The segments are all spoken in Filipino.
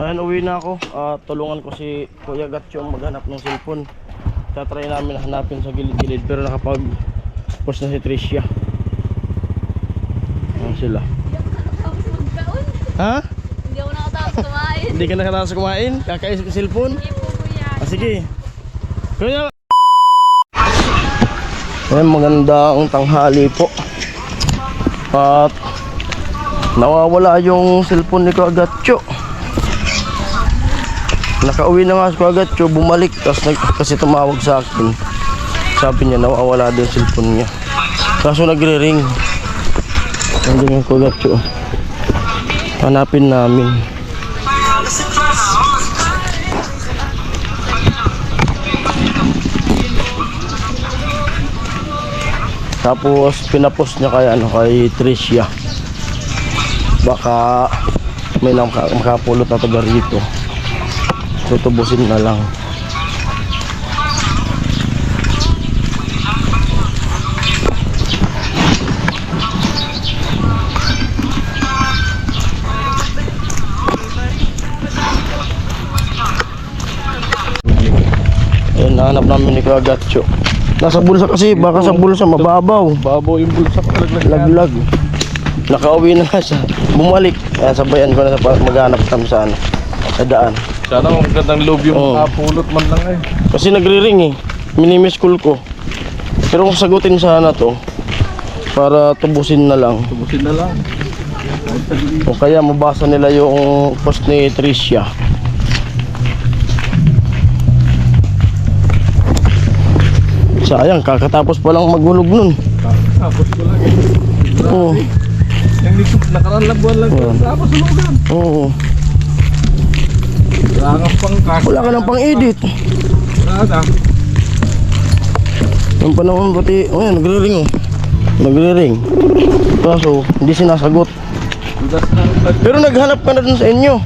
Ayan, uwi na ako. Tulungan ko si Kuya Gatcho maghanap ng cellphone. Tatry namin hanapin sa gilid-gilid, pero nakapag-post na si Tricia. Ayan sila. Ha? Hindi ako nakatapos kumain. Hindi ka nakatapos kumain? Kakaisip ng cellphone? Hindi po kuya. Sige. Kuya! Ayan, magandang tanghali po. At nawawala yung cellphone ni Kuya Gatcho. Nakauwi na nga si Kuya Gatcho, bumalik kasi tumawag sa akin. Sabi niya nawawala din yung cellphone niya. Kaso nagre-ring. Nandiyan yung Kuya Gatcho. Hanapin namin. Tapos pinapost niya kay Tricia. Baka may makapulot na taga rito. Tutubusin na lang. Ayan, nahanap namin ni Kuya Gatcho. Nasa bulsa kasi, baka sa bulsa mababaw. Babaw yung bulsa ko, Laglag. Nakauwi na siya. Bumalik. Ayan, sabayan ko na maghanap kami sa daan. sana magandang loob yung makapulot man lang eh. Kasi nagre-ring eh. Minimiss call ko. Pero kung sagutin sana to, para tubusin na lang. Tubusin na lang. O kaya mabasa nila yung post ni Tricia. Sayang, kakatapos pa lang maghulog nun. Tapos ko lang eh. Oo. Yung nakaraan lang buwan lang. Tapos hulugan. Oo. Wala kang pang cash. Wala ka lang pang edit. Wala. Yung panahon pati, ayan, nagre-ring oh. Nagre-ring. Kaso, hindi sinasagot. Pero naghanap ka na dun sa inyo.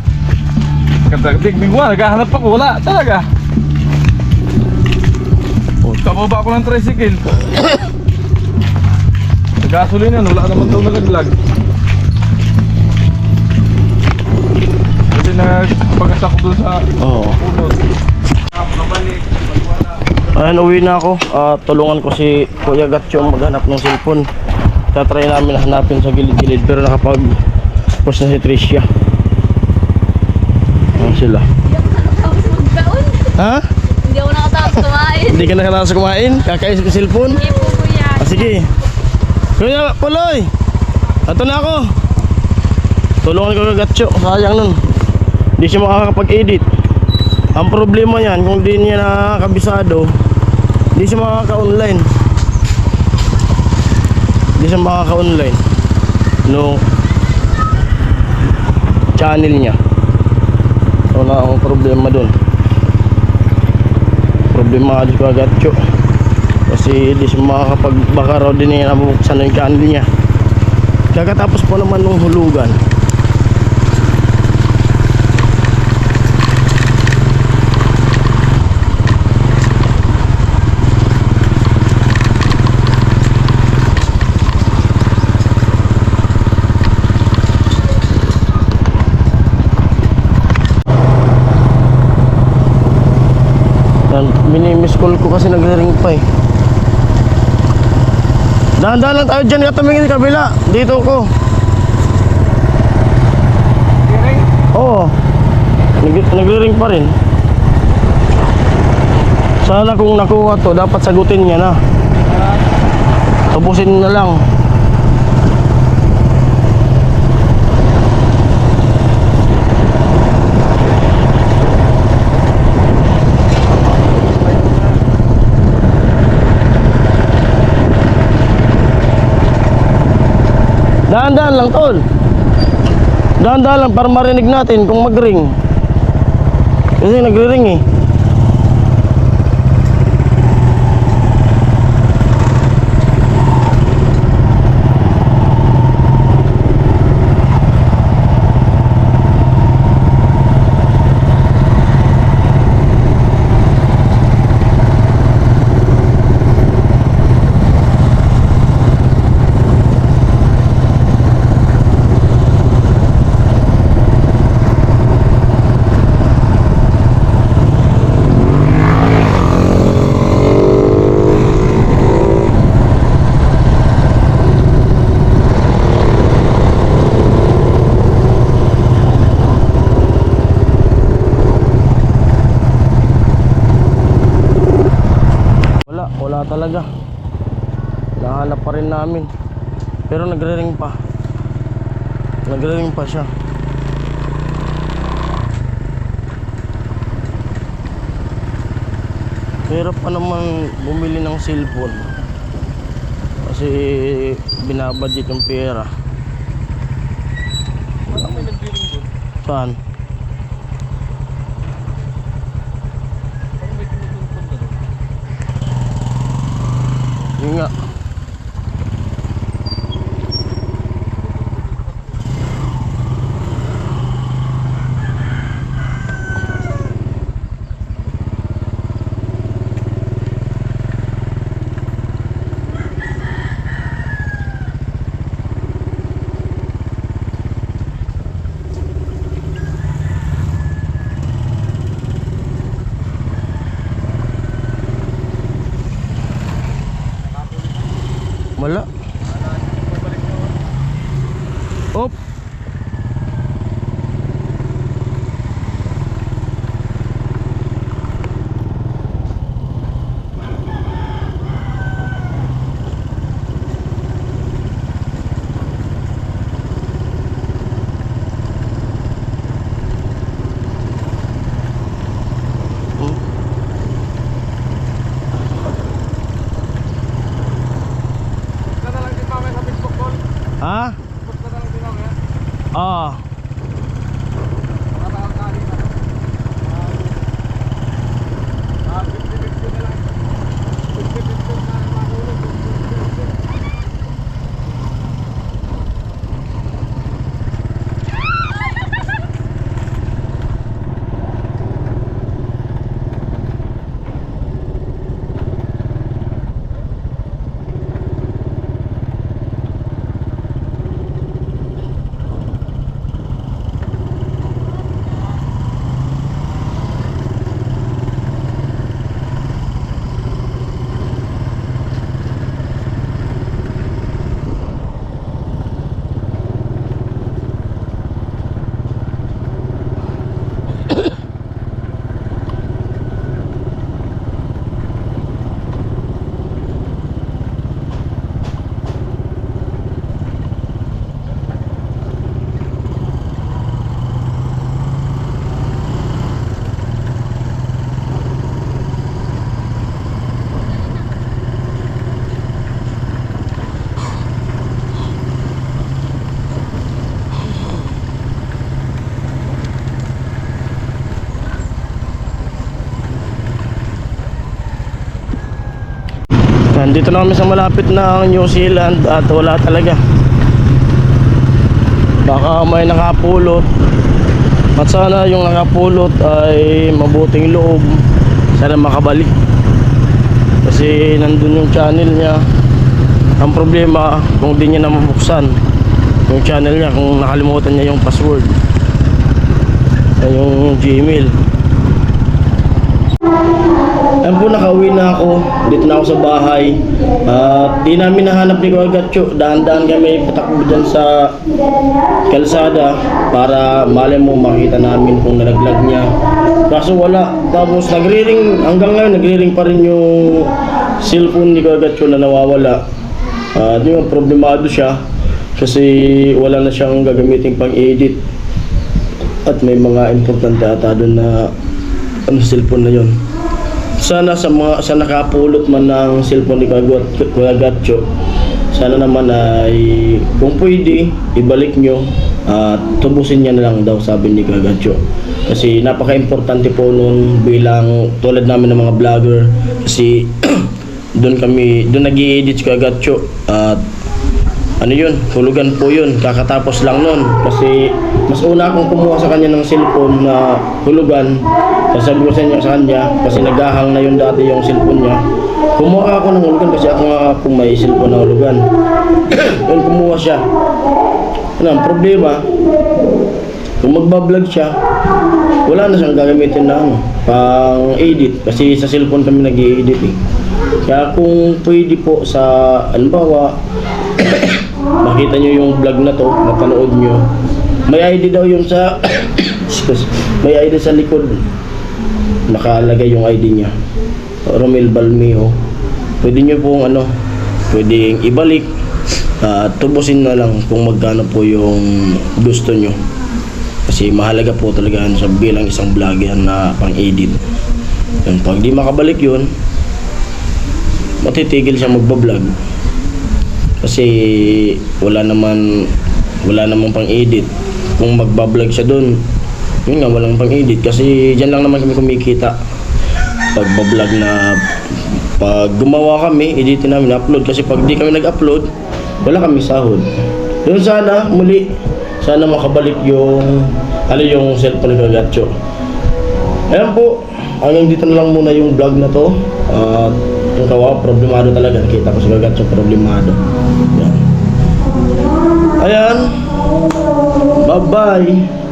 Katatig, mingwa, naghahanap ako. Wala, talaga. Kababa ko ng tricycle. Gasolina, wala naman daw nalaglag. Kasi nagpagas ako doon sa punod. Ayan, uwi na ako. Tulungan ko si Kuya Gatcho maghanap ng cellphone. Tatry namin hanapin sa gilid-gilid, pero nakapag-post na si Tricia. Ayan sila. Hindi ako nakatapos magbaon. Ha? Hindi ako nakatapos kumain. Hindi ka nakatapos kumain? Kakaisip ng cellphone? Hindi po kuya. Sige. Kuya Puloy, ato na ako. Tulungan ko Kuya Gatcho. Sayang nun, hindi siya makakapag-edit. Ang problema yan, kung di niya nakakabisado, hindi siya makaka-online. Hindi siya makaka-online no channel niya. So na ang problema dun. Problema din Kuya Gatcho. Kasi di siya makakapag, baka raw din niya nabubuksan yung channel niya. Kakatapos po naman nung hulugan. Minimiss call ko kasi nagre-ring pa eh. Dahan-dahan lang tayo dyan, katamingin sa kabila. Dito ko. Oo. Nagre-ring pa rin. Sana kung nakuha to, dapat sagutin niya na. Tapusin na lang. Dahan-dahan lang tol. Dahan-dahan lang para marinig natin kung mag-ring. Kasi nagre-ring eh. talaga. Nahanap pa rin namin. Pero nagre-ring pa. Nagre-ring pa siya. Hirap pa naman bumili ng cellphone. Kasi binabudget yung pera. Wala may nag-dealing doon. Saan? Parang may tinutulpon na doon. Yun nga. Wala. Op. Basta na lang din mamaya sa Facebook call. Ha? Basta na lang din mamaya. Ah. Matakakali na. 50-50 na lang. 50-50 na mahulog. 50-50. Nandito na kami sa malapit na New Zealand at wala talaga. Baka may nakapulot. At sana yung nakapulot ay mabuting loob. Sana makabalik. Kasi nandun yung channel niya. Ang problema kung di niya na mabuksan yung channel niya, kung nakalimutan niya yung password ay yung Gmail. Ayan po, nakauwi na ako. Dito na ako sa bahay. Di namin nahanap ni Kuya Gatcho. Dahan-dahan kami patakbo dyan sa kalsada para malay mo makita namin kung nalaglag niya. Kaso wala. Tapos nagre-ring, hanggang ngayon nagre-ring pa rin yung cellphone ni Kuya Gatcho na nawawala. Di ba, problemado siya kasi wala na siyang gagamitin pang-edit. At may mga importante ata doon na cellphone na yon. Sana sa nakapulot man ng cellphone ni Kuya Gatcho, sana naman ay kung pwede ibalik nyo at tubusin niya na lang daw, sabi ni Kuya Gatcho. Kasi napaka-importante po nun bilang tulad namin ng mga vlogger, kasi doon nag-i-edit si Kuya Gatcho at ano yun, hulugan po yun, kakatapos lang nun. Kasi mas una akong kumuha sa kanya ng cellphone na hulugan. Sabi ko sa kanya, kasi naghahang na yun dati yung cellphone niya. Kumuha ako ng hulugan kasi ako nga kung may cellphone na hulugan. Yun, kumuha siya. Ano, ang problema, kung magbablog siya, wala na siyang gagamitin na pang edit. Kasi sa cellphone kami nag-i-edit eh. Kaya kung pwede po sa, halimbawa, makita nyo yung vlog na to, napanood nyo, may ID daw yun sa may ID sa likod, nakalagay yung ID niya, Romel Balmeo. pwede nyo pong pwedeng ibalik at tubusin na lang kung magkano po yung gusto nyo. Kasi mahalaga po talaga sa bilang isang vlogger na pang-edit. Yan, pag di makabalik yun, matitigil siya magbablog. Kasi wala naman pang-edit. Kung magbablog siya dun, yun nga, walang pang-edit. Kasi dyan lang naman kami kumikita. Pag bablog na, pag gumawa kami, editin namin, upload. Kasi pag di kami nag-upload, wala kami sahod. Yun, sana muli, sana makabalik yung cellphone ni Gagatcho. Ayan po, hanggang dito na lang muna yung vlog na to. At yung kawawa, problemado talaga. Nakita ko si Gagatcho, problemado. Ayan. Ayan. Bye-bye.